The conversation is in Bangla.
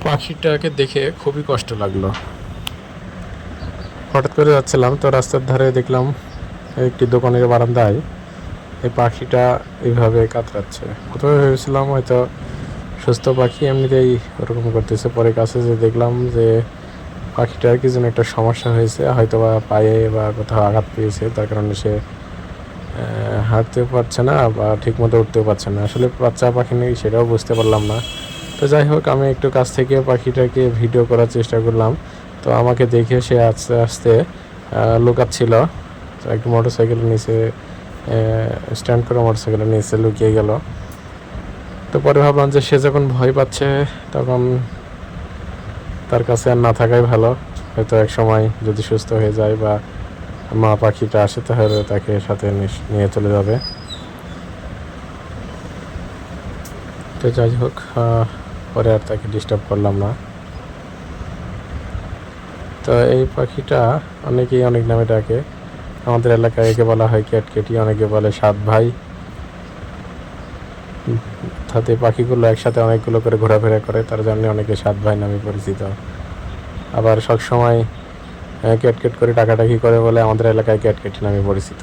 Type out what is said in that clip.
পাখিটাকে দেখে খুবই কষ্ট লাগলো। হঠাৎ করে যাচ্ছিলাম, তো রাস্তার ধারে দেখলাম একটি দোকানের বারান্দায় এই পাখিটা এইভাবে কাতরাচ্ছে। প্রথমে ভেবেছিলাম হয়তো সুস্থ পাখি, এমনিতেই ওরকম করতেছে। পরে কাছে যে দেখলাম যে পাখিটার কি যেন একটা সমস্যা হয়েছে, হয়তো বা পায়ে বা কোথাও আঘাত পেয়েছে, তার কারণে সে হাঁটতেও পারছে না বা ঠিকমতো উঠতেও পারছে না। আসলে বাচ্চা পাখি নেই সেটাও বুঝতে পারলাম না। তো যাই হোক, আমি একটু কাছ থেকে পাখিটাকে ভিডিও করার চেষ্টা করলাম। তো আমাকে দেখে সে আস্তে আস্তে লুকাচ্ছিল। তো একটু মোটরসাইকেলের নিচে স্ট্যান্ড করে মোটরসাইকেলের নিচে লুকিয়ে গেল। তো পরে ভাবলাম যে সে যখন ভয় পাচ্ছে তখন তার কাছে আর না থাকাই ভালো। হয়তো এক সময় যদি সুস্থ হয়ে যায় বা মা পাখিটা আসে তাহলে তাকে সাথে নিয়ে চলে যাবে। তো যাই হোক, পরে আর তাকে ডিস্টার্ব করলাম না। তো এই পাখিটা অনেকেই অনেক নামে ডাকে। আমাদের এলাকায় একে বলা হয় ক্যাটকেটি, অনেকে বলে সাত ভাই। অর্থাৎ এই পাখিগুলো একসাথে অনেকগুলো করে ঘোরাফেরা করে, তার জন্য অনেকে সাত ভাই নামে পরিচিত। আবার সবসময় ক্যাটকেট করে ডাকাডাকি করে বলে আমাদের এলাকায় ক্যাটকেটি নামে পরিচিত।